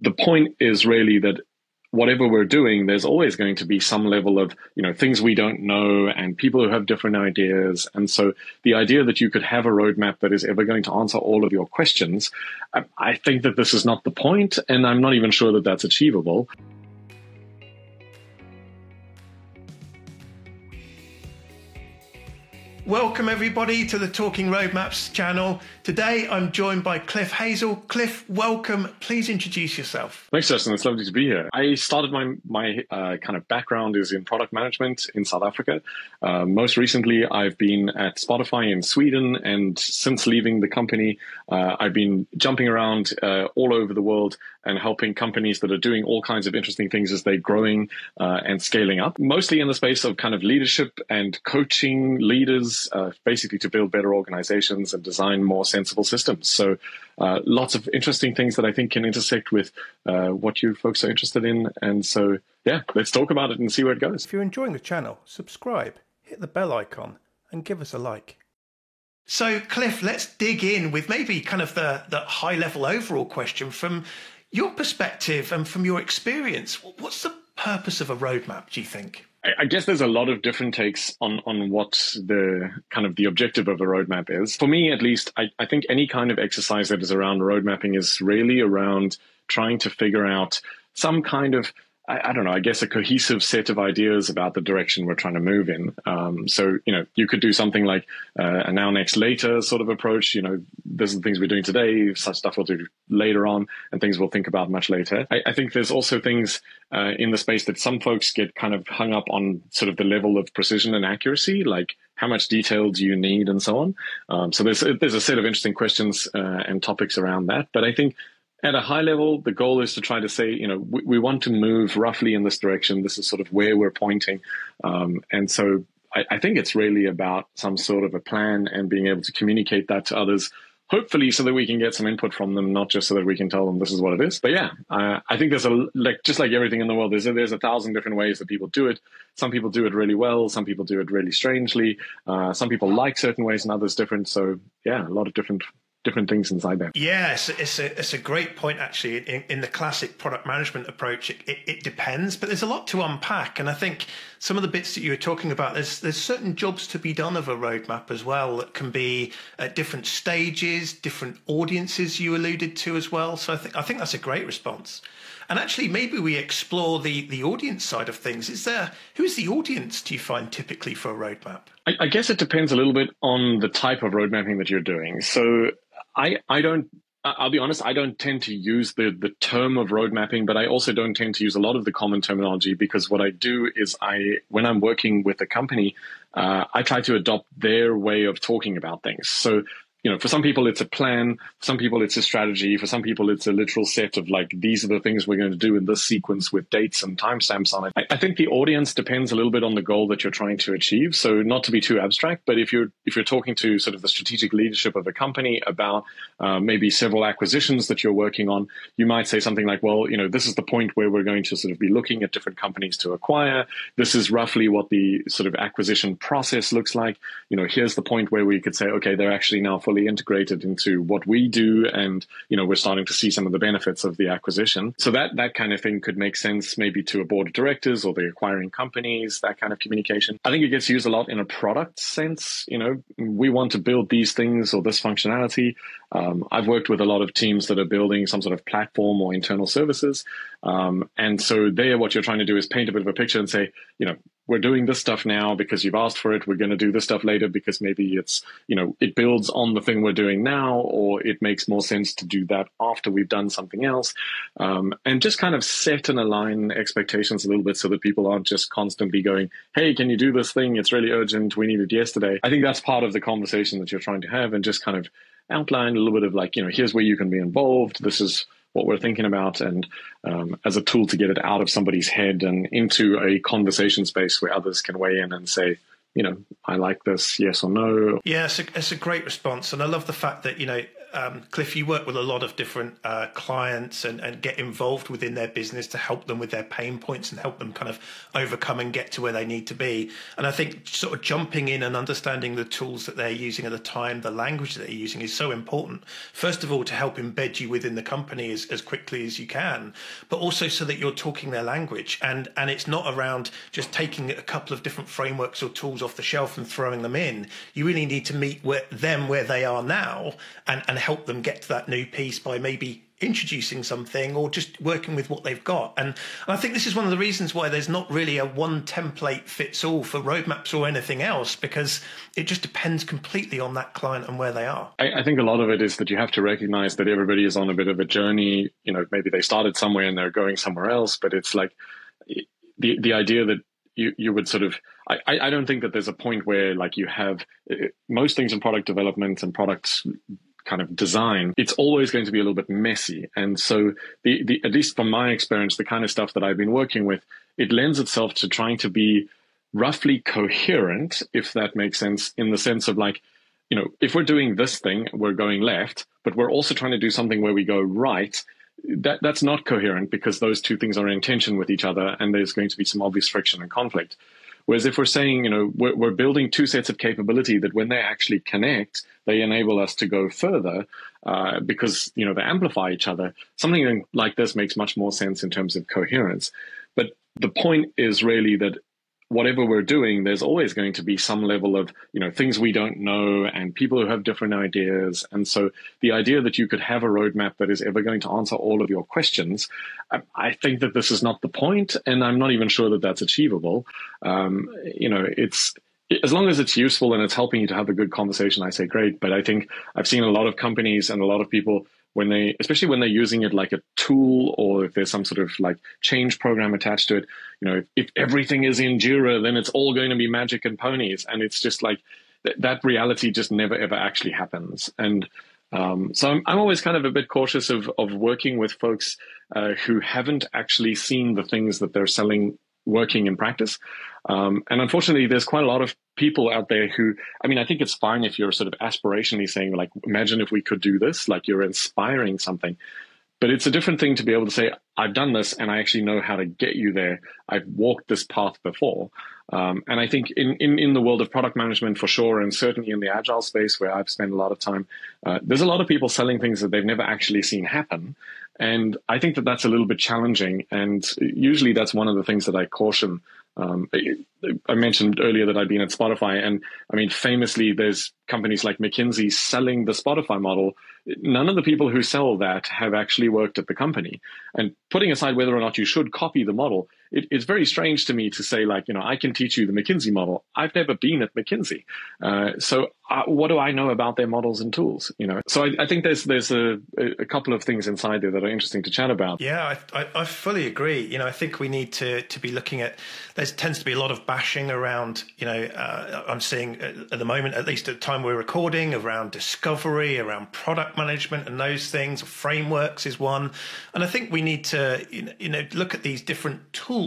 the point is really that whatever we're doing, there's always going to be some level of, things we don't know and people who have different ideas. And so the idea that you could have a roadmap that is ever going to answer all of your questions, I think that this is not the point, and I'm not even sure that that's achievable. Welcome everybody to the Talking Roadmaps channel. Today I'm joined by Cliff Hazel. Cliff, welcome. Please introduce yourself. Thanks, Justin. It's lovely to be here. I started my kind of background is in product management in South Africa. Most recently, I've been at Spotify in Sweden, and since leaving the company, I've been jumping around all over the world and helping companies that are doing all kinds of interesting things as they're growing and scaling up, mostly in the space of kind of leadership and coaching leaders, basically to build better organizations and design more sensible systems. So lots of interesting things that I think can intersect with what you folks are interested in. And so, yeah, let's talk about it and see where it goes. If you're enjoying the channel, subscribe, hit the bell icon and give us a like. So, Cliff, let's dig in with maybe kind of the high-level overall question from your perspective and from your experience. What's the purpose of a roadmap, do you think? I guess there's a lot of different takes on what the kind of the objective of a roadmap is. For me, at least, I think any kind of exercise that is around road mapping is really around trying to figure out some kind of, I don't know, I guess a cohesive set of ideas about the direction we're trying to move in. So, you could do something like a now, next, later sort of approach. These are the things we're doing today, such stuff we'll do later on, and things we'll think about much later. I think there's also things in the space that some folks get kind of hung up on sort of the level of precision and accuracy, like how much detail do you need and so on. So there's a set of interesting questions and topics around that. But I think at a high level, the goal is to try to say, we want to move roughly in this direction. This is sort of where we're pointing. And so I think it's really about some sort of a plan and being able to communicate that to others, hopefully so that we can get some input from them, not just so that we can tell them this is what it is. But yeah, I think there's just like everything in the world, there's 1,000 different ways that people do it. Some people do it really well. Some people do it really strangely. Some people like certain ways and others different. So yeah, a lot of different things inside there. Yes, it's a great point, actually. In the classic product management approach, it depends, but there's a lot to unpack. And I think some of the bits that you were talking about, there's certain jobs to be done of a roadmap as well that can be at different stages, different audiences you alluded to as well. So I think that's a great response. And actually, maybe we explore the audience side of things. Who is the audience, do you find, typically for a roadmap? I guess it depends a little bit on the type of road mapping that you're doing. So I'll be honest, I don't tend to use the term of road mapping, but I also don't tend to use a lot of the common terminology, because what I do is when I'm working with a company, I try to adopt their way of talking about things. So, for some people it's a plan, for some people it's a strategy, for some people it's a literal set of like, these are the things we're going to do in this sequence with dates and timestamps on it. I think the audience depends a little bit on the goal that you're trying to achieve. So not to be too abstract, but if you're talking to sort of the strategic leadership of a company about maybe several acquisitions that you're working on, you might say something like, well, this is the point where we're going to sort of be looking at different companies to acquire. This is roughly what the sort of acquisition process looks like. Here's the point where we could say, okay, they're actually now fully integrated into what we do, and we're starting to see some of the benefits of the acquisition. So that kind of thing could make sense maybe to a board of directors or the acquiring companies, that kind of communication. I think it gets used a lot in a product sense. We want to build these things or this functionality. I've worked with a lot of teams that are building some sort of platform or internal services. And so there, what you're trying to do is paint a bit of a picture and say, we're doing this stuff now because you've asked for it. We're going to do this stuff later because maybe it's, it builds on the thing we're doing now, or it makes more sense to do that after we've done something else. And just kind of set and align expectations a little bit so that people aren't just constantly going, hey, can you do this thing? It's really urgent. We need it yesterday. I think that's part of the conversation that you're trying to have, and just kind of outline a little bit of like, here's where you can be involved. This is what we're thinking about, and as a tool to get it out of somebody's head and into a conversation space where others can weigh in and say, I like this, yes or no. Yeah, it's a great response. And I love the fact that, Cliff, you work with a lot of different clients and get involved within their business to help them with their pain points and help them kind of overcome and get to where they need to be. And I think sort of jumping in and understanding the tools that they're using at the time, the language that they're using is so important. First of all, to help embed you within the company as quickly as you can, but also so that you're talking their language. And it's not around just taking a couple of different frameworks or tools off the shelf and throwing them in. You really need to meet them where they are now and help them get to that new piece by maybe introducing something or just working with what they've got. And I think this is one of the reasons why there's not really a one template fits all for roadmaps or anything else, because it just depends completely on that client and where they are. I think a lot of it is that you have to recognize that everybody is on a bit of a journey. You know, maybe they started somewhere and they're going somewhere else, but it's like the idea that you would sort of, I don't think that there's a point where like you have most things in product development and products kind of design, it's always going to be a little bit messy. And so at least from my experience, the kind of stuff that I've been working with, it lends itself to trying to be roughly coherent, if that makes sense, in the sense of like, you know, if we're doing this thing, we're going left, but we're also trying to do something where we go right. That's not coherent because those two things are in tension with each other and there's going to be some obvious friction and conflict. Whereas if we're saying, you know, we're building two sets of capability that when they actually connect, they enable us to go further because, you know, they amplify each other. Something like this makes much more sense in terms of coherence. But the point is really that whatever we're doing, there's always going to be some level of, you know, things we don't know and people who have different ideas. And so the idea that you could have a roadmap that is ever going to answer all of your questions, I think that this is not the point, and I'm not even sure that that's achievable. You know, it's as long as it's useful and it's helping you to have a good conversation, I say great. But I think I've seen a lot of companies and a lot of people especially when they're using it like a tool or if there's some sort of like change program attached to it, you know, if everything is in Jira, then it's all going to be magic and ponies. And it's just like that reality just never, ever actually happens. And so I'm always kind of a bit cautious of working with folks who haven't actually seen the things that they're selling working in practice. And unfortunately, there's quite a lot of people out there who, I mean, I think it's fine if you're sort of aspirationally saying, like, imagine if we could do this, like you're inspiring something. But it's a different thing to be able to say, I've done this and I actually know how to get you there. I've walked this path before. And I think in the world of product management, for sure, and certainly in the agile space where I've spent a lot of time, there's a lot of people selling things that they've never actually seen happen. And I think that that's a little bit challenging. And usually that's one of the things that I caution. I mentioned earlier that I'd been at Spotify, and I mean, famously, there's companies like McKinsey selling the Spotify model. None of the people who sell that have actually worked at the company. And putting aside whether or not you should copy the model, it's very strange to me to say, like, you know, I can teach you the McKinsey model. I've never been at McKinsey. So what do I know about their models and tools? You know, so I think there's a couple of things inside there that are interesting to chat about. Yeah, I fully agree. You know, I think we need to be looking at, there tends to be a lot of bashing around, you know, I'm seeing at the moment, at least at the time we're recording, around discovery, around product management and those things. Frameworks is one. And I think we need to, you know, look at these different tools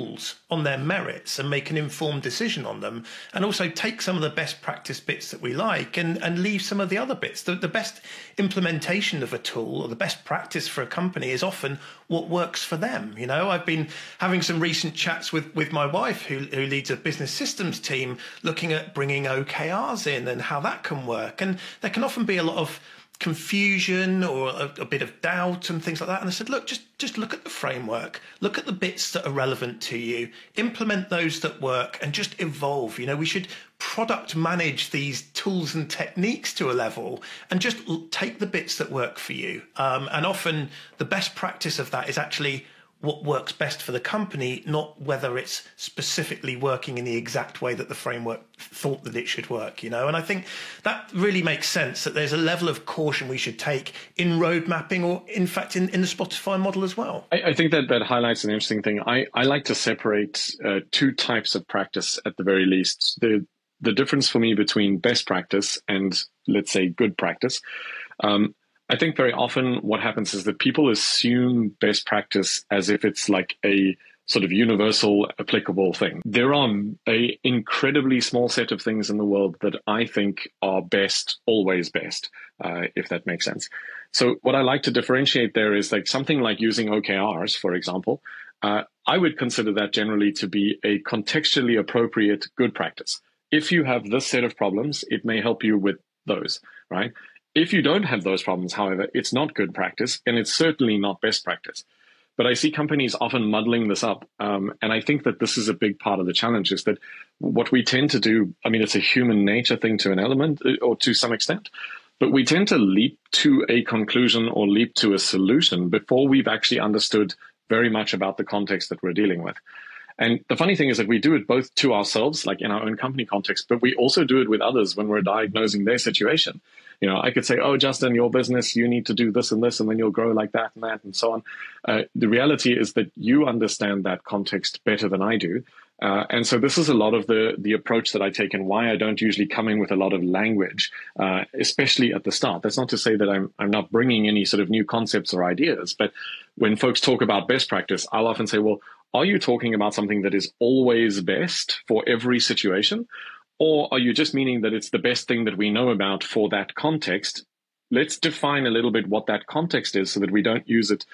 on their merits and make an informed decision on them, and also take some of the best practice bits that we like and leave some of the other bits. The best implementation of a tool or the best practice for a company is often what works for them. You know, I've been having some recent chats with my wife who leads a business systems team, looking at bringing OKRs in and how that can work. And there can often be a lot of confusion or a bit of doubt and things like that. And I said, look, just look at the framework, look at the bits that are relevant to you, implement those that work, and just evolve. You know, we should product manage these tools and techniques to a level and just take the bits that work for you. And often the best practice of that is actually what works best for the company, not whether it's specifically working in the exact way that the framework thought that it should work, you know? And I think that really makes sense, that there's a level of caution we should take in road mapping, or in fact in the Spotify model as well. I think that highlights an interesting thing. I like to separate two types of practice at the very least. The difference for me between best practice and, let's say, good practice. I think very often what happens is that people assume best practice as if it's like a sort of universal applicable thing. There are a incredibly small set of things in the world that I think are best, always best, if that makes sense. So what I like to differentiate there is like something like using OKRs, for example. I would consider that generally to be a contextually appropriate good practice. If you have this set of problems, it may help you with those, right? If you don't have those problems, however, it's not good practice, and it's certainly not best practice. But I see companies often muddling this up. And I think that this is a big part of the challenge, is that what we tend to do, I mean, it's a human nature thing to an element or to some extent, but we tend to leap to a conclusion or leap to a solution before we've actually understood very much about the context that we're dealing with. And the funny thing is that we do it both to ourselves, like in our own company context, but we also do it with others when we're diagnosing their situation. You know, I could say, oh, Justin, your business, you need to do this and this, and then you'll grow like that and so on. The reality is that you understand that context better than I do. And so this is a lot of the approach that I take, and why I don't usually come in with a lot of language, especially at the start. That's not to say that I'm not bringing any sort of new concepts or ideas, but when folks talk about best practice, I'll often say, well, are you talking about something that is always best for every situation? Or are you just meaning that it's the best thing that we know about for that context? Let's define a little bit what that context is so that we don't use it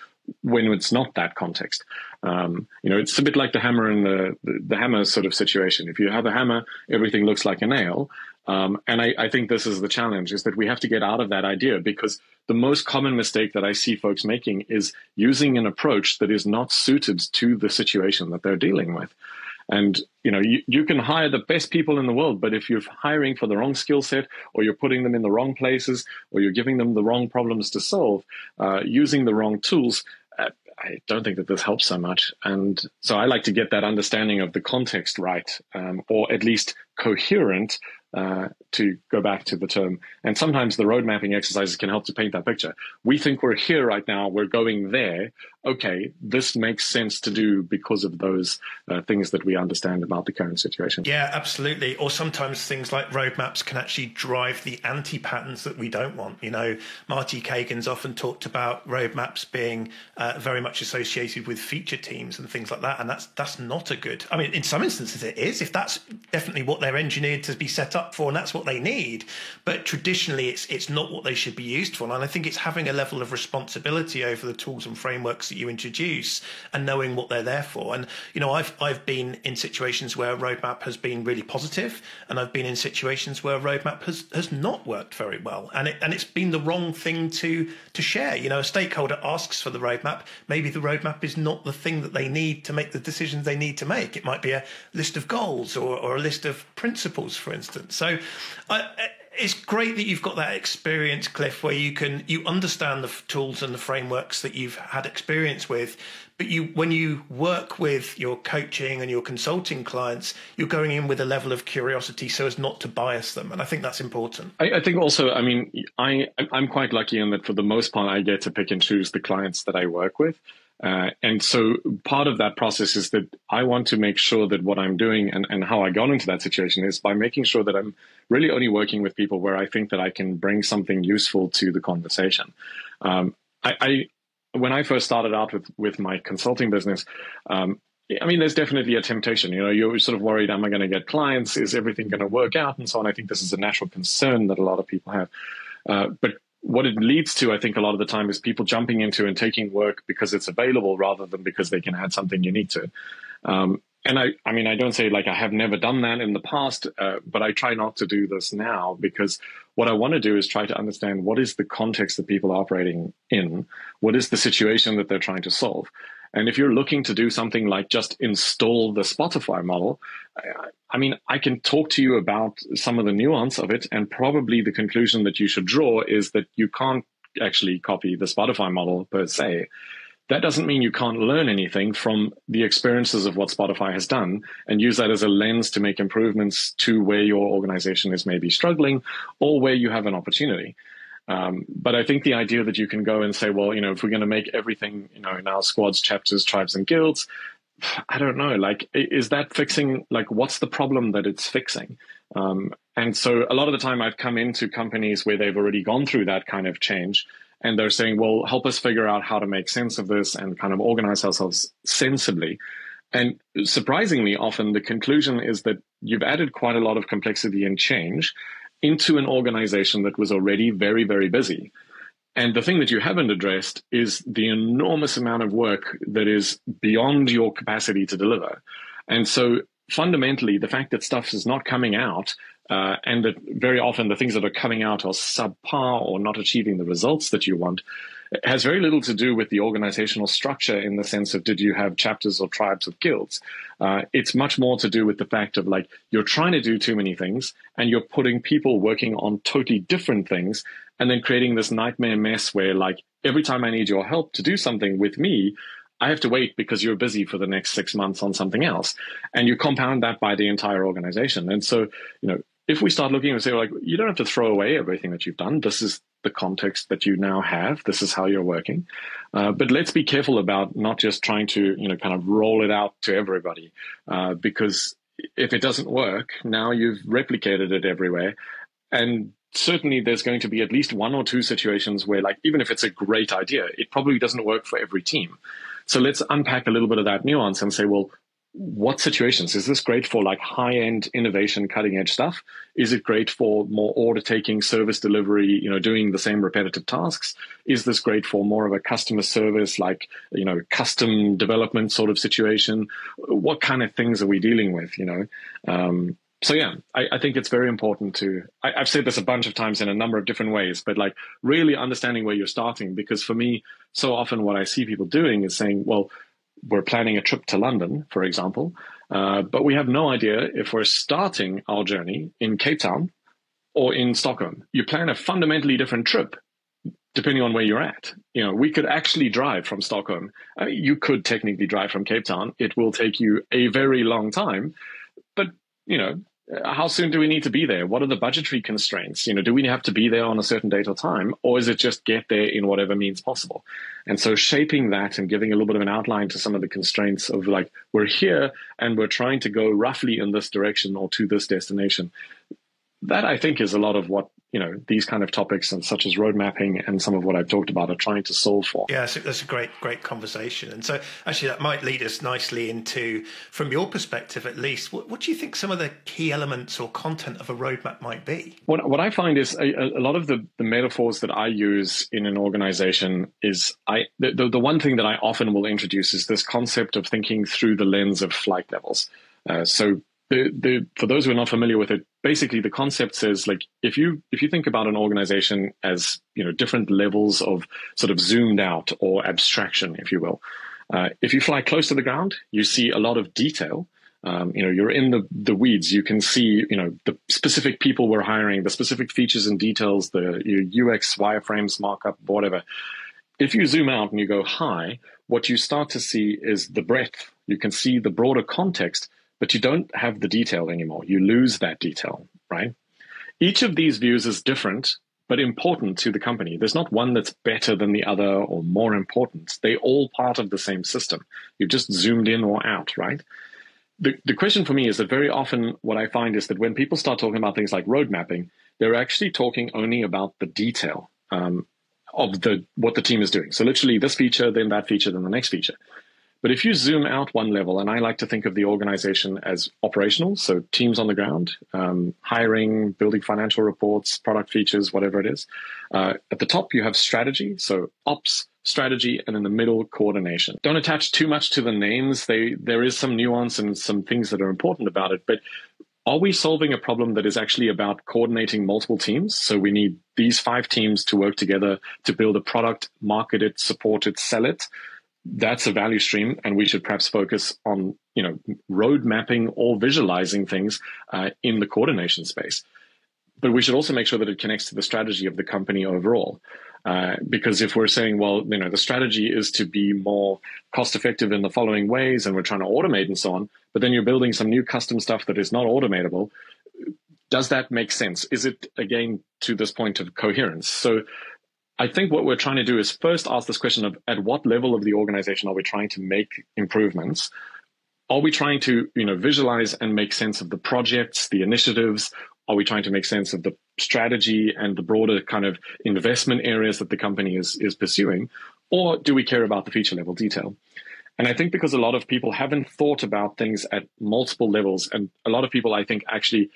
when it's not that context. It's a bit like the hammer and the hammer sort of situation. If you have a hammer, everything looks like a nail. And I think this is the challenge, is that we have to get out of that idea, because the most common mistake that I see folks making is using an approach that is not suited to the situation that they're dealing with. And, you can hire the best people in the world, but if you're hiring for the wrong skill set, or you're putting them in the wrong places, or you're giving them the wrong problems to solve, using the wrong tools, I don't think that this helps so much. And so I like to get that understanding of the context right, or at least coherent, to go back to the term. And sometimes the road mapping exercises can help to paint that picture. We think we're here right now, we're going there. Okay, this makes sense to do because of those things that we understand about the current situation. Yeah, absolutely. Or sometimes things like roadmaps can actually drive the anti-patterns that we don't want. Marty Kagan's often talked about roadmaps being very much associated with feature teams and things like that. And that's not a good, I mean, in some instances it is, if that's definitely what they're engineered to be set up for and that's what they need. But traditionally it's not what they should be used for. And I think it's having a level of responsibility over the tools and frameworks that you introduce and knowing what they're there for. And I've been in situations where a roadmap has been really positive, and I've been in situations where a roadmap has not worked very well, and it's been the wrong thing to share. A stakeholder asks for the roadmap, maybe the roadmap is not the thing that they need to make the decisions they need to make. It might be a list of goals or a list of principles, for instance. So it's great that you've got that experience, Cliff, where you understand the tools and the frameworks that you've had experience with, but when you work with your coaching and your consulting clients, you're going in with a level of curiosity so as not to bias them. And I think that's important. I think also, I mean, I'm quite lucky in that for the most part, I get to pick and choose the clients that I work with. And so part of that process is that I want to make sure that what I'm doing and how I got into that situation is by making sure that I'm really only working with people where I think that I can bring something useful to the conversation. When I first started out with my consulting business, I mean, there's definitely a temptation. You're sort of worried, am I going to get clients? Is everything going to work out? And so on. I think this is a natural concern that a lot of people have. But what it leads to, I think, a lot of the time is people jumping into and taking work because it's available rather than because they can add something unique to it. And I mean, I don't say like I have never done that in the past, but I try not to do this now, because what I want to do is try to understand what is the context that people are operating in, what is the situation that they're trying to solve. And if you're looking to do something like just install the Spotify model, I mean, I can talk to you about some of the nuance of it, and probably the conclusion that you should draw is that you can't actually copy the Spotify model per se. That doesn't mean you can't learn anything from the experiences of what Spotify has done and use that as a lens to make improvements to where your organization is maybe struggling or where you have an opportunity. But I think the idea that you can go and say, well, if we're going to make everything, in our squads, chapters, tribes, and guilds, I don't know, like, is that fixing, like, what's the problem that it's fixing? And so a lot of the time I've come into companies where they've already gone through that kind of change, and they're saying, well, help us figure out how to make sense of this and kind of organize ourselves sensibly. And surprisingly, often the conclusion is that you've added quite a lot of complexity and change into an organization that was already very, very busy. And the thing that you haven't addressed is the enormous amount of work that is beyond your capacity to deliver. And so fundamentally, the fact that stuff is not coming out, and that very often the things that are coming out are subpar or not achieving the results that you want, has very little to do with the organizational structure in the sense of did you have chapters or tribes of guilds. It's much more to do with the fact of like you're trying to do too many things and you're putting people working on totally different things and then creating this nightmare mess where like every time I need your help to do something with me, I have to wait because you're busy for the next 6 months on something else. And you compound that by the entire organization. And so, if we start looking and say, like, you don't have to throw away everything that you've done. This is the context that you now have. This is how you're working. But let's be careful about not just trying to, kind of roll it out to everybody. Because if it doesn't work, now you've replicated it everywhere. And certainly there's going to be at least one or two situations where, like, even if it's a great idea, it probably doesn't work for every team. So let's unpack a little bit of that nuance and say, well, what situations? Is this great for like high-end innovation, cutting-edge stuff? Is it great for more order-taking, service delivery, doing the same repetitive tasks? Is this great for more of a customer service, like, custom development sort of situation? What kind of things are we dealing with, So yeah, I think it's very important to, I've said this a bunch of times in a number of different ways, but like really understanding where you're starting, because for me, so often what I see people doing is saying, well, we're planning a trip to London, for example, but we have no idea if we're starting our journey in Cape Town or in Stockholm. You plan a fundamentally different trip depending on where you're at. We could actually drive from Stockholm. You could technically drive from Cape Town. It will take you a very long time, but how soon do we need to be there? What are the budgetary constraints? Do we have to be there on a certain date or time, or is it just get there in whatever means possible? And so shaping that and giving a little bit of an outline to some of the constraints of like, we're here and we're trying to go roughly in this direction or to this destination. That I think is a lot of what, these kind of topics and such as road mapping and some of what I've talked about are trying to solve for. Yeah, so that's a great conversation. And so actually that might lead us nicely into, from your perspective at least, what do you think some of the key elements or content of a roadmap might be? What I find is a lot of the metaphors that I use in an organization is the one thing that I often will introduce is this concept of thinking through the lens of flight levels. So for those who are not familiar with it, basically the concept says, like, if you think about an organization as different levels of sort of zoomed out or abstraction, if you will, if you fly close to the ground, you see a lot of detail. You're in the weeds. You can see the specific people we're hiring, the specific features and details, the UX, wireframes, markup, whatever. If you zoom out and you go high, what you start to see is the breadth. You can see the broader context, but you don't have the detail anymore. You lose that detail, right? Each of these views is different, but important to the company. There's not one that's better than the other or more important. They're all part of the same system. You've just zoomed in or out, right? The question for me is that very often what I find is that when people start talking about things like road mapping, they're actually talking only about the detail of what the team is doing. So literally this feature, then that feature, then the next feature. But if you zoom out one level, and I like to think of the organization as operational, so teams on the ground, hiring, building financial reports, product features, whatever it is. At the top, you have strategy, so ops, strategy, and in the middle, coordination. Don't attach too much to the names. There is some nuance and some things that are important about it, but are we solving a problem that is actually about coordinating multiple teams? So we need these 5 teams to work together to build a product, market it, support it, sell it. That's a value stream, and we should perhaps focus on road mapping or visualizing things in the coordination space. But we should also make sure that it connects to the strategy of the company overall. Because if we're saying, well, the strategy is to be more cost effective in the following ways, and we're trying to automate and so on, but then you're building some new custom stuff that is not automatable, does that make sense? Is it, again, to this point of coherence? So I think what we're trying to do is first ask this question of at what level of the organization are we trying to make improvements? Are we trying to visualize and make sense of the projects, the initiatives? Are we trying to make sense of the strategy and the broader kind of investment areas that the company is pursuing? Or do we care about the feature level detail? And I think because a lot of people haven't thought about things at multiple levels, and a lot of people, I think, actually,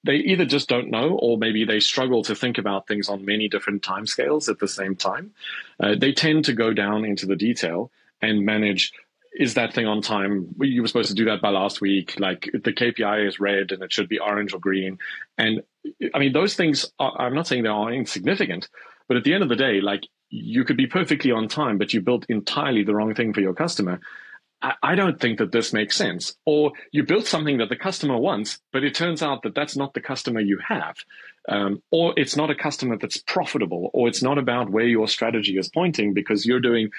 they either just don't know, or maybe they struggle to think about things on many different timescales at the same time. They tend to go down into the detail and manage, is that thing on time? You were supposed to do that by last week. Like the KPI is red and it should be orange or green. And I mean, those things I'm not saying they are insignificant, but at the end of the day, like you could be perfectly on time, but you built entirely the wrong thing for your customer. I don't think that this makes sense. Or you built something that the customer wants, but it turns out that that's not the customer you have. Or it's not a customer that's profitable, or it's not about where your strategy is pointing because you're doing,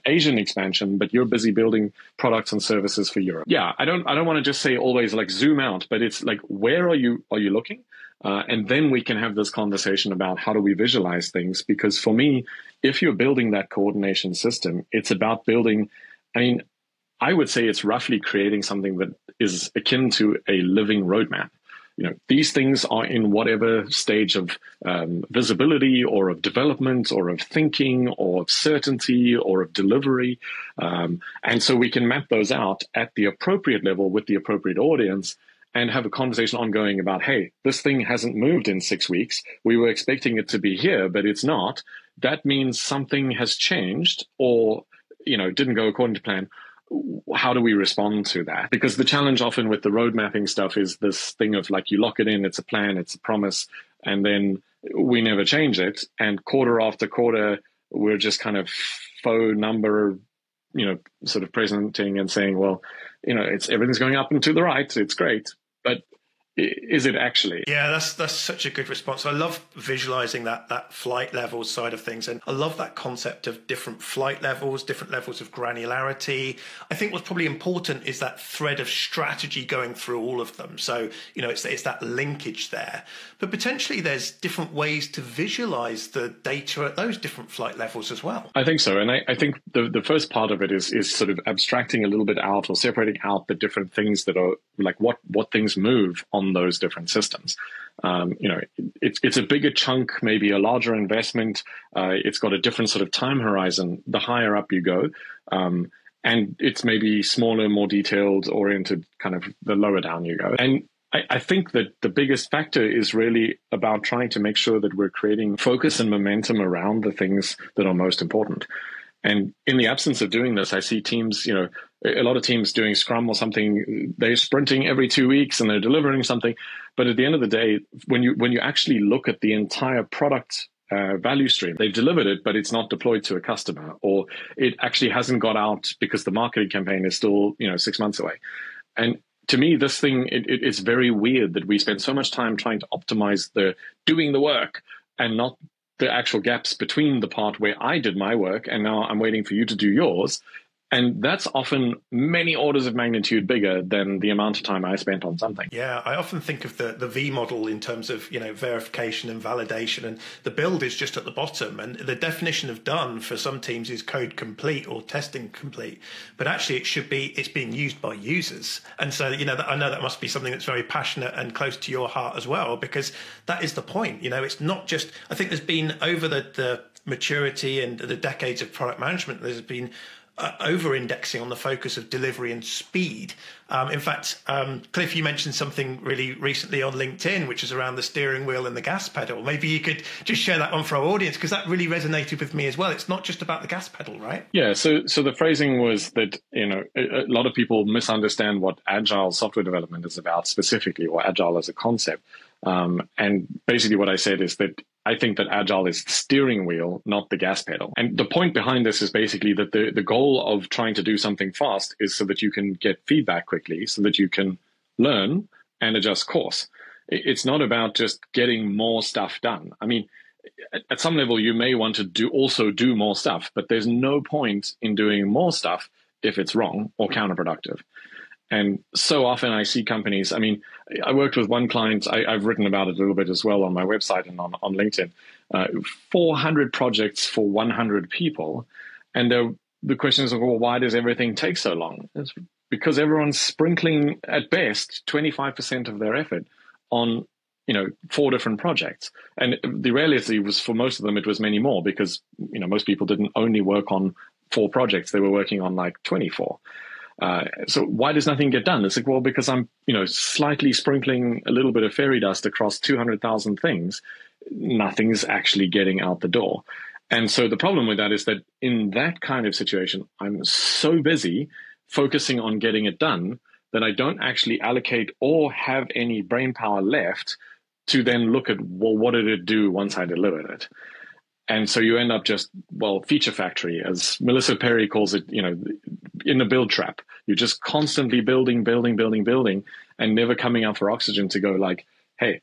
Asian expansion, but you're busy building products and services for Europe. Yeah, I don't want to just say always like zoom out, but it's like, where are you looking? And then we can have this conversation about how do we visualize things? Because for me, if you're building that coordination system, it's about building, I would say it's roughly creating something that is akin to a living roadmap. These things are in whatever stage of visibility or of development or of thinking or of certainty or of delivery. And so we can map those out at the appropriate level with the appropriate audience and have a conversation ongoing about, hey, this thing hasn't moved in 6 weeks. We were expecting it to be here, but it's not. That means something has changed or, didn't go according to plan. How do we respond to that? Because the challenge often with the road mapping stuff is this thing of like, you lock it in, it's a plan, it's a promise, and then we never change it. And quarter after quarter, we're just kind of faux number, sort of presenting and saying, well, everything's going up and to the right. It's great. But is it actually? Yeah, that's such a good response. I love visualizing that flight level side of things. And I love that concept of different flight levels, different levels of granularity. I think what's probably important is that thread of strategy going through all of them. So, it's that linkage there. But potentially there's different ways to visualize the data at those different flight levels as well. I think so. And I think the first part of it is sort of abstracting a little bit out or separating out the different things that are like what things move on those different systems. It's a bigger chunk, maybe a larger investment. It's got a different sort of time horizon the higher up you go. And it's maybe smaller, more detailed oriented, kind of the lower down you go. And I think that the biggest factor is really about trying to make sure that we're creating focus and momentum around the things that are most important. And in the absence of doing this, I see teams, a lot of teams doing Scrum or something, they're sprinting every 2 weeks and they're delivering something. But at the end of the day, when you actually look at the entire product value stream, they've delivered it, but it's not deployed to a customer, or it actually hasn't got out because the marketing campaign is still, 6 months away. And to me, this thing, it's very weird that we spend so much time trying to optimize the doing the work and not the actual gaps between the part where I did my work and now I'm waiting for you to do yours. And that's often many orders of magnitude bigger than the amount of time I spent on something. Yeah, I often think of the V model in terms of, verification and validation, and the build is just at the bottom. And the definition of done for some teams is code complete or testing complete. But actually it's being used by users. And so, I know that must be something that's very passionate and close to your heart as well, because that is the point. It's not just, I think there's been over the maturity and the decades of product management, there's been over-indexing on the focus of delivery and speed. In fact, Cliff, you mentioned something really recently on LinkedIn, which is around the steering wheel and the gas pedal. Maybe you could just share that one for our audience, because that really resonated with me as well. It's not just about the gas pedal, right? Yeah, so the phrasing was that, a lot of people misunderstand what agile software development is about specifically, or agile as a concept. And basically what I said is that I think that agile is the steering wheel, not the gas pedal. And the point behind this is basically that the goal of trying to do something fast is so that you can get feedback quickly, so that you can learn and adjust course. It's not about just getting more stuff done. I mean, at some level, you may want to do more stuff, but there's no point in doing more stuff if it's wrong or counterproductive. And so often I see companies, I worked with one client, I've written about it a little bit as well on my website and on LinkedIn, 400 projects for 100 people. And the question is, well, why does everything take so long? It's because everyone's sprinkling at best 25% of their effort on, 4 different projects. And the reality was, for most of them, it was many more, because, most people didn't only work on 4 projects. They were working on like 24. So why does nothing get done? It's like, well, because I'm, slightly sprinkling a little bit of fairy dust across 200,000 things. Nothing's actually getting out the door. And so the problem with that is that in that kind of situation, I'm so busy focusing on getting it done that I don't actually allocate or have any brain power left to then look at, well, what did it do once I delivered it? And so you end up just, feature factory, as Melissa Perry calls it, in the build trap. You're just constantly building, and never coming up for oxygen to go like, hey,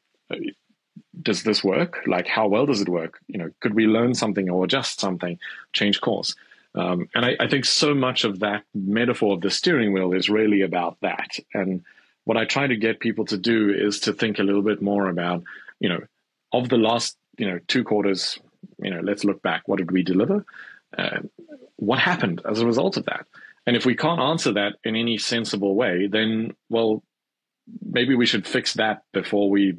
does this work? Like, how well does it work? Could we learn something or adjust something, change course? And I think so much of that metaphor of the steering wheel is really about that. And what I try to get people to do is to think a little bit more about, of the last, 2 quarters, let's look back. What did we deliver? What happened as a result of that? And if we can't answer that in any sensible way, then, maybe we should fix that before we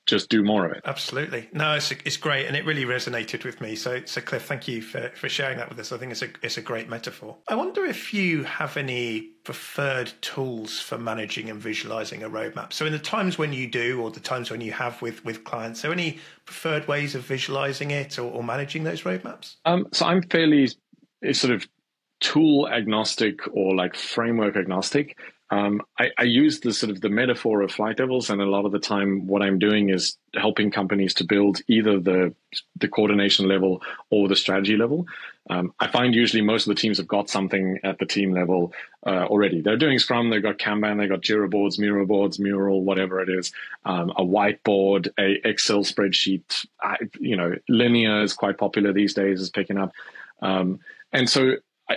just do more of it. Absolutely. No, it's great. And it really resonated with me. So Cliff, thank you for sharing that with us. I think it's a great metaphor. I wonder if you have any preferred tools for managing and visualizing a roadmap. So in the times when you do, or the times when you have with clients, are there any preferred ways of visualizing it or managing those roadmaps? So I'm fairly sort of tool agnostic or like framework agnostic. I use the metaphor of flight levels, and a lot of the time what I'm doing is helping companies to build either the coordination level or the strategy level. I find usually most of the teams have got something at the team level already. They're doing Scrum, they've got Kanban, they've got Jira boards, Miro boards, Mural, whatever it is, a whiteboard, a Excel spreadsheet. Linear is quite popular these days, is picking up. And so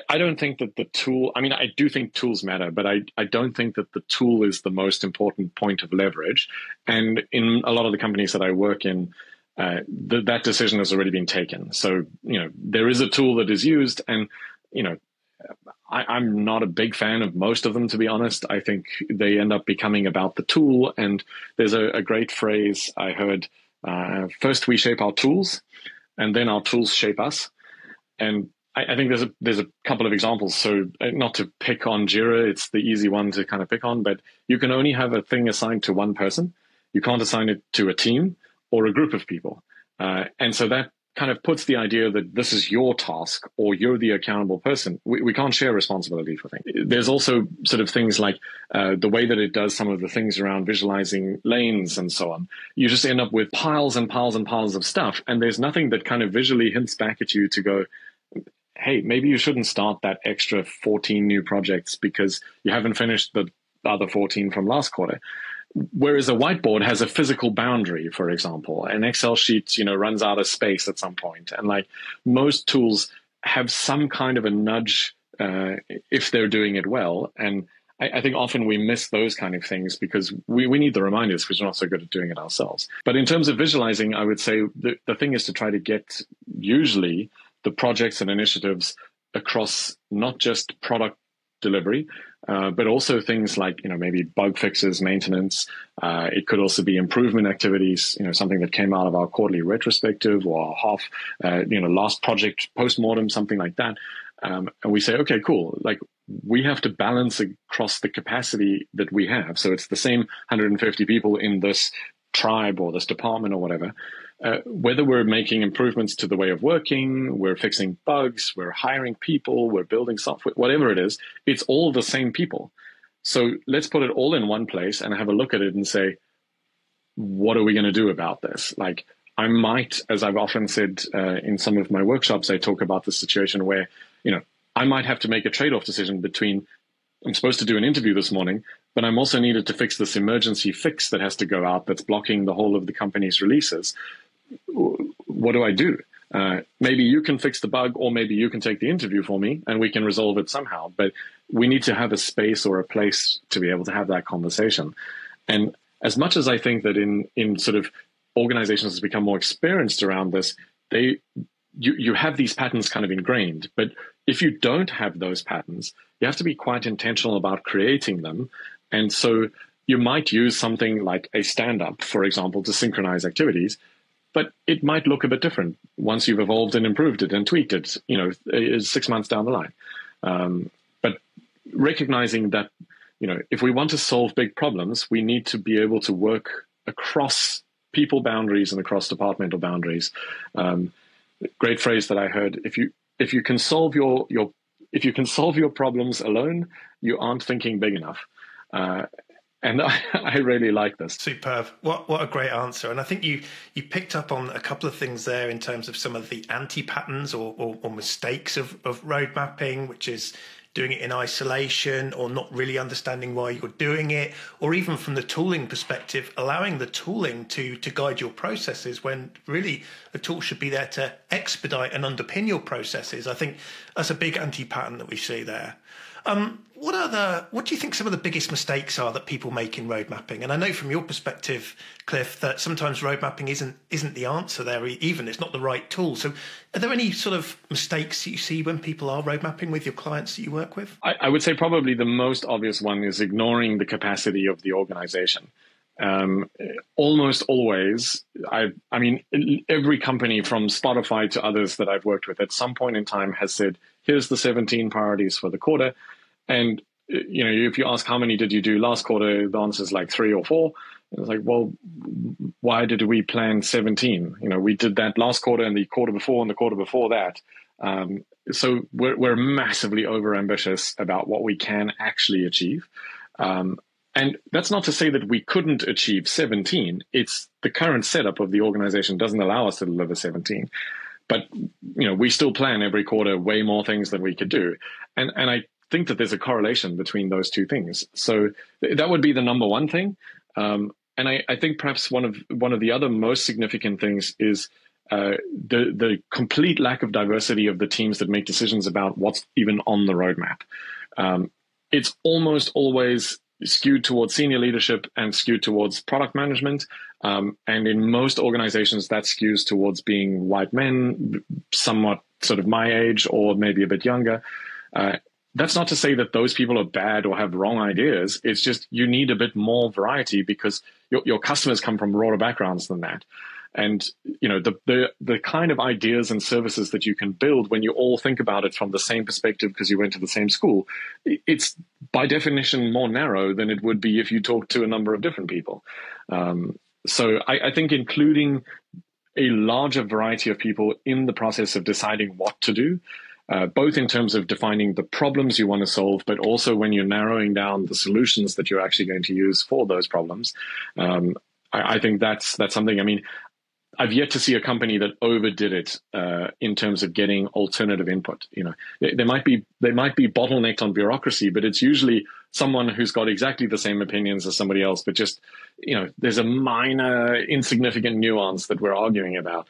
I don't think that the tool, I do think tools matter, but I don't think that the tool is the most important point of leverage. And in a lot of the companies that I work in, that decision has already been taken. So, there is a tool that is used, and, I'm not a big fan of most of them, to be honest. I think they end up becoming about the tool. And there's a great phrase I heard, first we shape our tools, and then our tools shape us. And I think there's a couple of examples. So not to pick on Jira, it's the easy one to kind of pick on, but you can only have a thing assigned to one person. You can't assign it to a team or a group of people. And so that kind of puts the idea that this is your task or you're the accountable person. We can't share responsibility for things. There's also sort of things like the way that it does some of the things around visualizing lanes and so on. You just end up with piles and piles and piles of stuff. And there's nothing that kind of visually hints back at you to go, hey, maybe you shouldn't start that extra 14 new projects because you haven't finished the other 14 from last quarter. Whereas a whiteboard has a physical boundary, for example. An Excel sheet, runs out of space at some point. And like most tools have some kind of a nudge if they're doing it well. And I think often we miss those kind of things because we need the reminders because we're not so good at doing it ourselves. But in terms of visualizing, I would say the thing is to try to get usually the projects and initiatives across not just product delivery, but also things like, maybe bug fixes, maintenance. It could also be improvement activities, something that came out of our quarterly retrospective or our last project postmortem, something like that. And we say, okay, cool. Like we have to balance across the capacity that we have. So it's the same 150 people in this tribe or this department or whatever. Whether we're making improvements to the way of working, we're fixing bugs, we're hiring people, we're building software, whatever it is, it's all the same people. So let's put it all in one place and have a look at it and say, what are we going to do about this? Like I might, as I've often said in some of my workshops, I talk about the situation where, I might have to make a trade-off decision between I'm supposed to do an interview this morning, but I'm also needed to fix this emergency fix that has to go out that's blocking the whole of the company's releases. What do I do? Maybe you can fix the bug, or maybe you can take the interview for me and we can resolve it somehow. But we need to have a space or a place to be able to have that conversation. And as much as I think that in sort of organizations has become more experienced around this, you have these patterns kind of ingrained. But if you don't have those patterns, you have to be quite intentional about creating them. And so you might use something like a stand-up, for example, to synchronize activities. but it might look a bit different once you've evolved and improved it and tweaked it, 6 months down the line. But recognizing that, if we want to solve big problems, we need to be able to work across people boundaries and across departmental boundaries. Great phrase that I heard: if you can solve your problems alone, you aren't thinking big enough. And I really like this. Superb. What a great answer. And I think you picked up on a couple of things there in terms of some of the anti-patterns or mistakes of road mapping, which is doing it in isolation or not really understanding why you're doing it, or even from the tooling perspective, allowing the tooling to guide your processes when really a tool should be there to expedite and underpin your processes. I think that's a big anti-pattern that we see there. What do you think some of the biggest mistakes are that people make in road mapping? And I know from your perspective, Cliff, that sometimes road mapping isn't the answer there, even it's not the right tool. So are there any sort of mistakes that you see when people are road mapping with your clients that you work with? I would say probably the most obvious one is ignoring the capacity of the organization. Almost always, every company from Spotify to others that I've worked with at some point in time has said, here's the 17 priorities for the quarter. And, if you ask how many did you do last quarter, the answer is like 3 or 4. And it's like, well, why did we plan 17? We did that last quarter and the quarter before and the quarter before that. So we're massively overambitious about what we can actually achieve. And that's not to say that we couldn't achieve 17. It's the current setup of the organization doesn't allow us to deliver 17. But, we still plan every quarter way more things than we could do. And I think that there's a correlation between those two things. So that would be the number one thing. And I think perhaps one of the other most significant things is the complete lack of diversity of the teams that make decisions about what's even on the roadmap. It's almost always skewed towards senior leadership and skewed towards product management. And in most organizations, that skews towards being white men, somewhat sort of my age or maybe a bit younger. That's not to say that those people are bad or have wrong ideas. It's just you need a bit more variety because your customers come from broader backgrounds than that. And the kind of ideas and services that you can build when you all think about it from the same perspective because you went to the same school, it's by definition more narrow than it would be if you talk to a number of different people. So I think including a larger variety of people in the process of deciding what to do, both in terms of defining the problems you want to solve, but also when you're narrowing down the solutions that you're actually going to use for those problems. I think that's something. I've yet to see a company that overdid it in terms of getting alternative input. They might be bottlenecked on bureaucracy, but it's usually someone who's got exactly the same opinions as somebody else, but just there's a minor insignificant nuance that we're arguing about.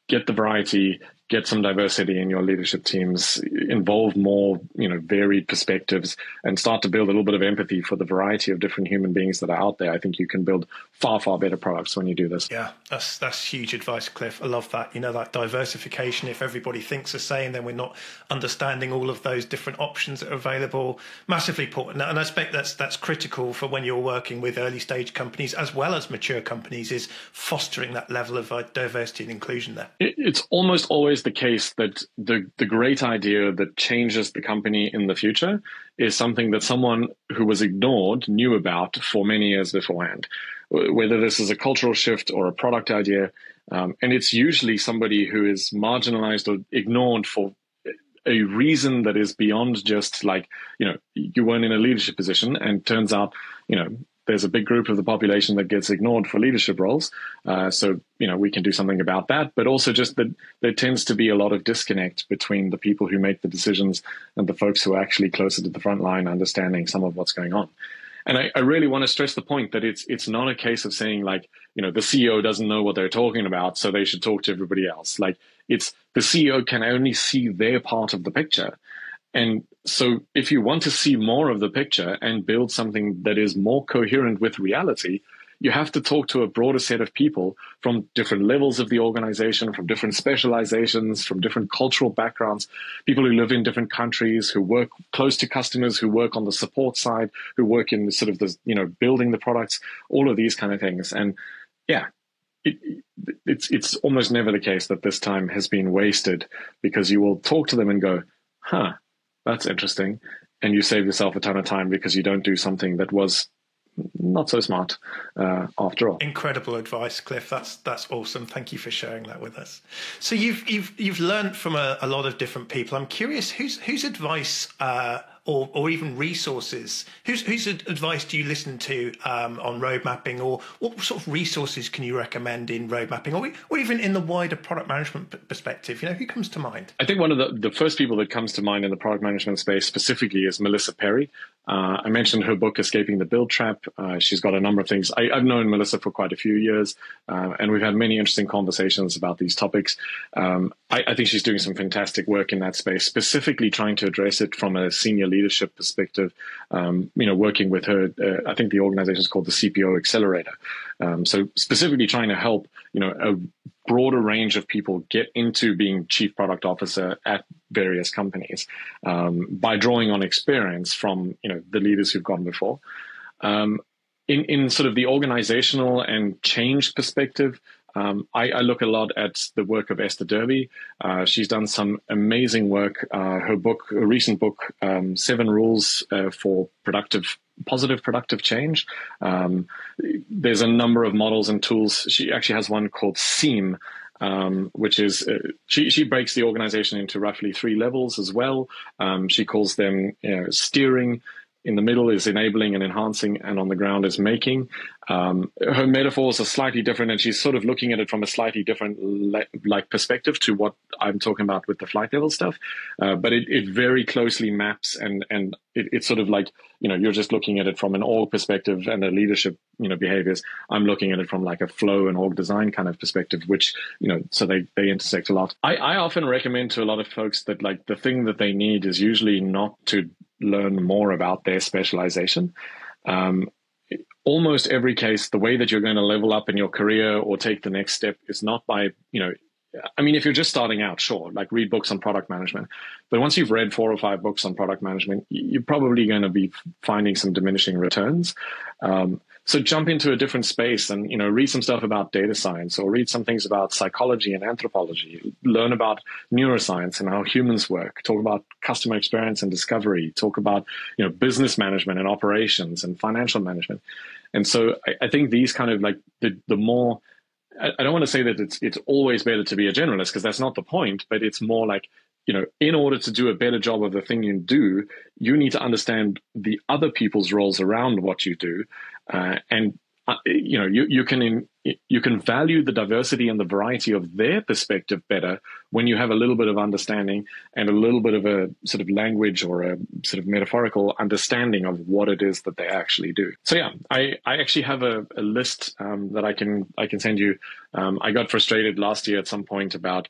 Get the variety, get some diversity in your leadership teams, involve more, varied perspectives, and start to build a little bit of empathy for the variety of different human beings that are out there. I think you can build far, far better products when you do this. Yeah, that's huge advice, Cliff. I love that. That diversification. If everybody thinks the same, then we're not understanding all of those different options that are available. Massively important. And I expect that's critical for when you're working with early stage companies as well as mature companies, is fostering that level of diversity and inclusion there. It's almost always the case that the great idea that changes the company in the future is something that someone who was ignored knew about for many years beforehand, whether this is a cultural shift or a product idea. And it's usually somebody who is marginalized or ignored for a reason that is beyond just like, you weren't in a leadership position and turns out, there's a big group of the population that gets ignored for leadership roles. So, we can do something about that, but also just that there tends to be a lot of disconnect between the people who make the decisions and the folks who are actually closer to the front line, understanding some of what's going on. And I really want to stress the point that it's not a case of saying like, the CEO doesn't know what they're talking about, so they should talk to everybody else. Like it's the CEO can only see their part of the picture. And so if you want to see more of the picture and build something that is more coherent with reality, you have to talk to a broader set of people from different levels of the organization, from different specializations, from different cultural backgrounds, people who live in different countries, who work close to customers, who work on the support side, who work in sort of the, building the products, all of these kind of things. And yeah, it's almost never the case that this time has been wasted, because you will talk to them and go, huh, that's interesting. And you save yourself a ton of time because you don't do something that was not so smart after all. Incredible advice, Cliff. That's awesome. Thank you for sharing that with us. So you've learned from a lot of different people. I'm curious, whose advice or even resources, whose advice do you listen to on road mapping, or what sort of resources can you recommend in road mapping, or even in the wider product management perspective? Who comes to mind? I think one of the first people that comes to mind in the product management space specifically is Melissa Perry. I mentioned her book, Escaping the Build Trap. She's got a number of things. I've known Melissa for quite a few years, and we've had many interesting conversations about these topics. I think she's doing some fantastic work in that space, specifically trying to address it from a senior leadership perspective. Working with her, I think the organization is called the CPO Accelerator. So specifically trying to help, a broader range of people get into being chief product officer at various companies by drawing on experience from, the leaders who've gone before. In sort of the organizational and change perspective, I look a lot at the work of Esther Derby. She's done some amazing work. Her recent book, 7 Rules for Positive Productive Change. There's a number of models and tools. She actually has one called SEAM, which is, she breaks the organization into roughly 3 levels as well. She calls them steering. In the middle is enabling and enhancing, and on the ground is making. Her metaphors are slightly different, and she's sort of looking at it from a slightly different perspective to what I'm talking about with the flight level stuff. But it very closely maps, and it's sort of like, you're just looking at it from an org perspective and a leadership, behaviors. I'm looking at it from like a flow and org design kind of perspective, which, so they intersect a lot. I often recommend to a lot of folks that like the thing that they need is usually not to learn more about their specialization. Almost every case, the way that you're going to level up in your career or take the next step is not by, if you're just starting out, sure, like read books on product management. But once you've read 4 or 5 books on product management, you're probably going to be finding some diminishing returns. So jump into a different space and, read some stuff about data science, or read some things about psychology and anthropology, learn about neuroscience and how humans work, talk about customer experience and discovery, talk about, business management and operations and financial management. And so I think these kind of like the more, I don't want to say that it's always better to be a generalist, because that's not the point, but it's more like, in order to do a better job of the thing you do, you need to understand the other people's roles around what you do. You can value the diversity and the variety of their perspective better when you have a little bit of understanding and a little bit of a sort of language or a sort of metaphorical understanding of what it is that they actually do. So yeah, I actually have a list that I can send you. I got frustrated last year at some point about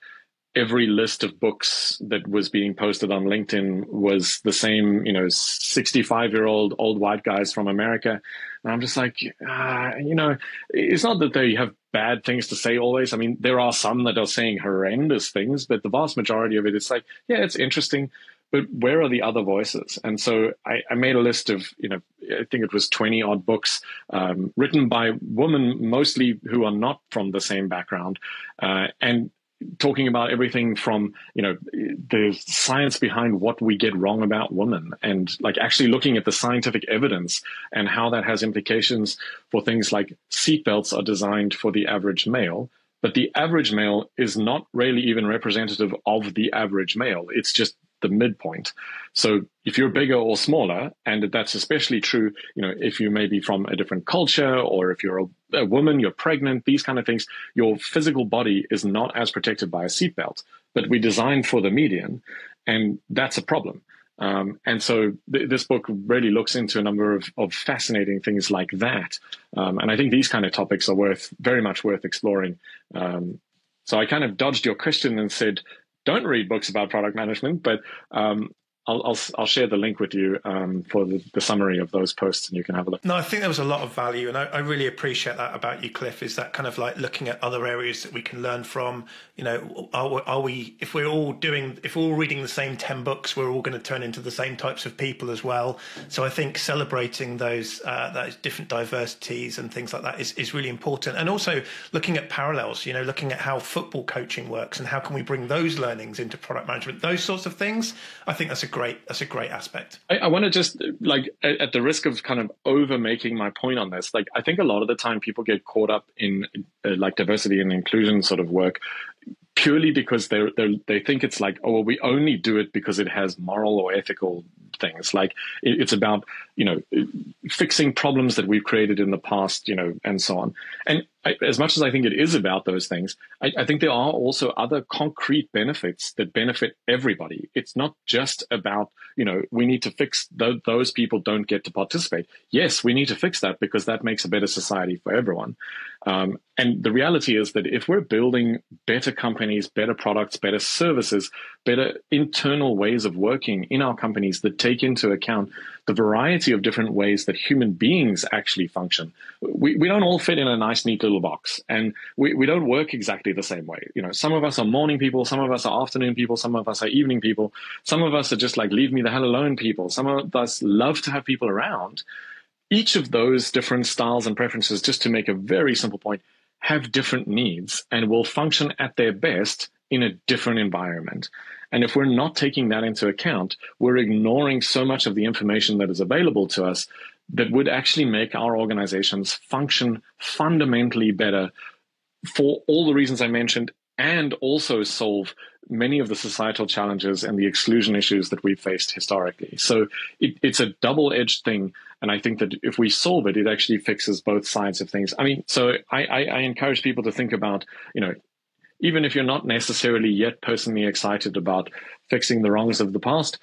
every list of books that was being posted on LinkedIn was the same, 65-year-old old white guys from America. And I'm just like, it's not that they have bad things to say always. I mean, there are some that are saying horrendous things, but the vast majority of it, it's like, yeah, it's interesting, but where are the other voices? And so I made a list of, I think it was 20 odd books written by women, mostly who are not from the same background, and talking about everything from, the science behind what we get wrong about women, and like actually looking at the scientific evidence and how that has implications for things like seatbelts are designed for the average male, but the average male is not really even representative of the average male. It's just the midpoint. So if you're bigger or smaller, and that's especially true, if you may be from a different culture, or if you're a woman, you're pregnant, these kind of things, your physical body is not as protected by a seatbelt, but we designed for the median, and that's a problem. And so this book really looks into a number of fascinating things like that. And I think these kind of topics are very much worth exploring. So I kind of dodged your question and said, don't read books about product management, but I'll share the link with you for the summary of those posts, and you can have a look. No, I think there was a lot of value, and I really appreciate that about you, Cliff. Is that kind of like looking at other areas that we can learn from? You know, are we if we're all reading the same 10 books, we're all going to turn into the same types of people as well. So I think celebrating those different diversities and things like that is really important, and also looking at parallels. You know, looking at how football coaching works and how can we bring those learnings into product management. Those sorts of things. I think that's a great aspect. I want to just, like, at the risk of kind of over making my point on this, like, I think a lot of the time people get caught up in like diversity and inclusion sort of work purely because they think it's like, oh, well, we only do it because it has moral or ethical things. Like it's about, you know, fixing problems that we've created in the past, you know, and so on. And as much as I think it is about those things, I think there are also other concrete benefits that benefit everybody. It's not just about, you know, we need to fix those people don't get to participate. Yes, we need to fix that because that makes a better society for everyone. And the reality is that if we're building better companies, better products, better services, better internal ways of working in our companies that take into account the variety of different ways that human beings actually function, we don't all fit in a nice, neat little box. And we don't work exactly the same way. You know, some of us are morning people, some of us are afternoon people, some of us are evening people, some of us are just like, leave me the hell alone people. Some of us love to have people around. Each of those different styles and preferences, just to make a very simple point, have different needs and will function at their best in a different environment. And if we're not taking that into account, we're ignoring so much of the information that is available to us that would actually make our organizations function fundamentally better for all the reasons I mentioned, and also solve many of the societal challenges and the exclusion issues that we've faced historically. So it's a double-edged thing. And I think that if we solve it, it actually fixes both sides of things. I mean, so I encourage people to think about, you know, even if you're not necessarily yet personally excited about fixing the wrongs of the past,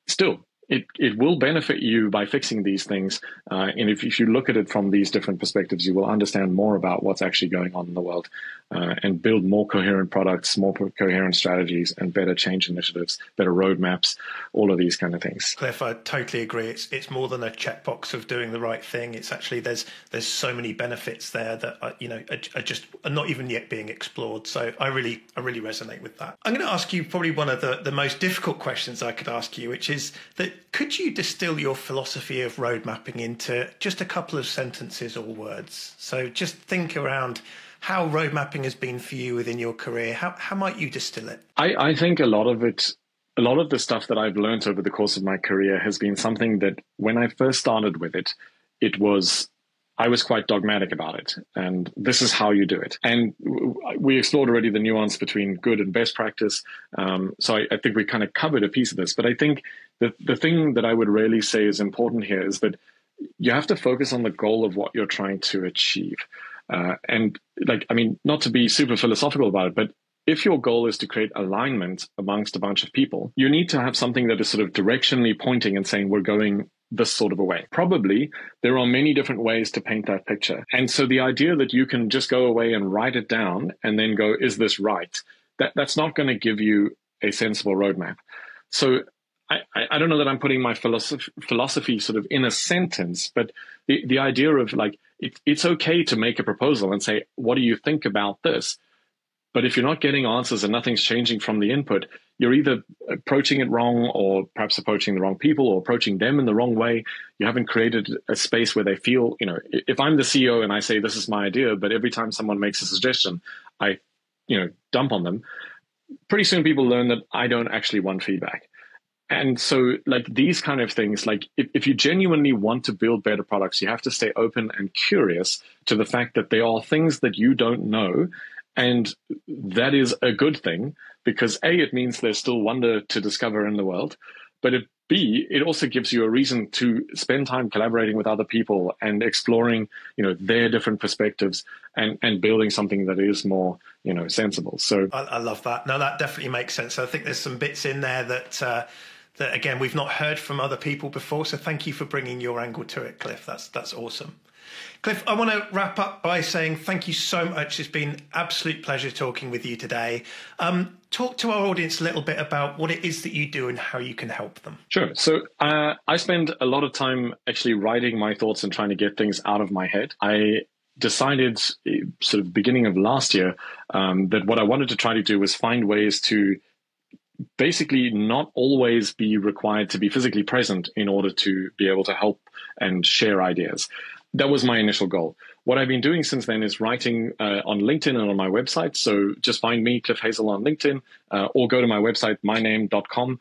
still, it will benefit you by fixing these things. And if you look at it from these different perspectives, you will understand more about what's actually going on in the world and build more coherent products, more coherent strategies, and better change initiatives, better roadmaps, all of these kind of things. Cliff, I totally agree. It's more than a checkbox of doing the right thing. It's actually there's so many benefits there that are not even yet being explored. So I really resonate with that. I'm going to ask you probably one of the most difficult questions I could ask you, which is that could you distill your philosophy of road mapping into just a couple of sentences or words? So just think around how road mapping has been for you within your career. How might you distill it? I think a lot of the stuff that I've learned over the course of my career has been something that when I first started with it, I was quite dogmatic about it. And this is how you do it. And we explored already the nuance between good and best practice. So I think we kind of covered a piece of this. But I think the thing that I would really say is important here is that you have to focus on the goal of what you're trying to achieve. And not to be super philosophical about it, but if your goal is to create alignment amongst a bunch of people, you need to have something that is sort of directionally pointing and saying, we're going this sort of a way. Probably there are many different ways to paint that picture. And so the idea that you can just go away and write it down and then go, is this right? That's not going to give you a sensible roadmap. So I don't know that I'm putting my philosophy sort of in a sentence, but the idea of like, it's okay to make a proposal and say, what do you think about this? But if you're not getting answers and nothing's changing from the input, you're either approaching it wrong or perhaps approaching the wrong people or approaching them in the wrong way. You haven't created a space where they feel, if I'm the CEO and I say, this is my idea, but every time someone makes a suggestion, I, dump on them. Pretty soon people learn that I don't actually want feedback. And so like these kind of things, like if you genuinely want to build better products, you have to stay open and curious to the fact that there are things that you don't know. And that is a good thing because A, it means there's still wonder to discover in the world, but B, it also gives you a reason to spend time collaborating with other people and exploring, their different perspectives and building something that is more, sensible. So I love that. No, that definitely makes sense. I think there's some bits in there that that, again, we've not heard from other people before. So thank you for bringing your angle to it, Cliff. That's awesome. Cliff, I want to wrap up by saying thank you so much. It's been an absolute pleasure talking with you today. Talk to our audience a little bit about what it is that you do and how you can help them. Sure. So I spend a lot of time actually writing my thoughts and trying to get things out of my head. I decided sort of beginning of last year that what I wanted to try to do was find ways to basically not always be required to be physically present in order to be able to help and share ideas. That was my initial goal. What I've been doing since then is writing on LinkedIn and on my website. So just find me, Cliff Hazel, on LinkedIn, or go to my website, myname.com.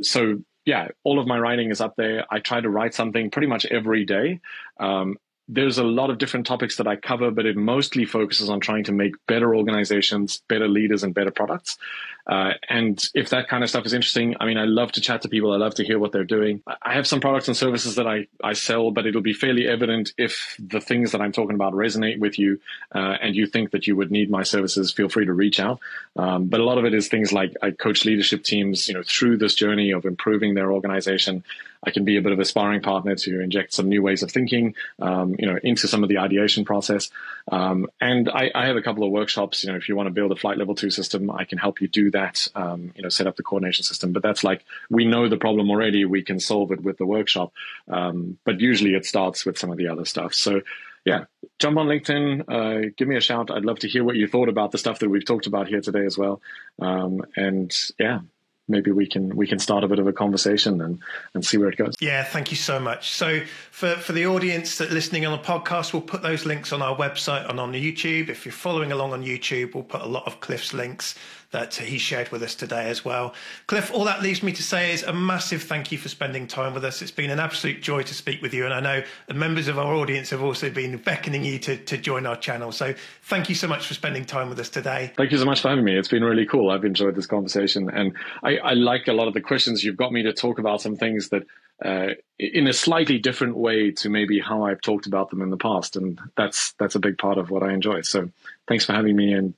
So yeah, all of my writing is up there. I try to write something pretty much every day. There's a lot of different topics that I cover, but it mostly focuses on trying to make better organizations, better leaders, and better products. And if that kind of stuff is interesting, I mean, I love to chat to people. I love to hear what they're doing. I have some products and services that I sell, but it'll be fairly evident if the things that I'm talking about resonate with you and you think that you would need my services, feel free to reach out. But a lot of it is things like I coach leadership teams, through this journey of improving their organization. I can be a bit of a sparring partner to inject some new ways of thinking, into some of the ideation process. And I have a couple of workshops. If you want to build a Flight Level 2 system, I can help you do that. Set up the coordination system. But that's like, we know the problem already. We can solve it with the workshop. But usually it starts with some of the other stuff. So yeah, jump on LinkedIn, give me a shout. I'd love to hear what you thought about the stuff that we've talked about here today as well. And yeah, maybe we can start a bit of a conversation and see where it goes. Yeah, thank you so much. So for the audience that listening on the podcast, we'll put those links on our website and on the YouTube. If you're following along on YouTube, we'll put a lot of Cliff's links that he shared with us today as well. Cliff, all that leaves me to say is a massive thank you for spending time with us. It's been an absolute joy to speak with you. And I know the members of our audience have also been beckoning you to join our channel. So thank you so much for spending time with us today. Thank you so much for having me. It's been really cool. I've enjoyed this conversation. And I like a lot of the questions. You've got me to talk about some things that in a slightly different way to maybe how I've talked about them in the past. And that's a big part of what I enjoy. So thanks for having me and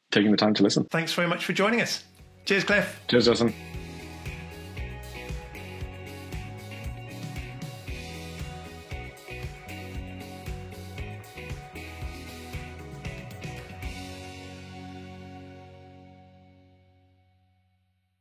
taking the time to listen. Thanks very much for joining us. Cheers, Cliff. Cheers, Justin.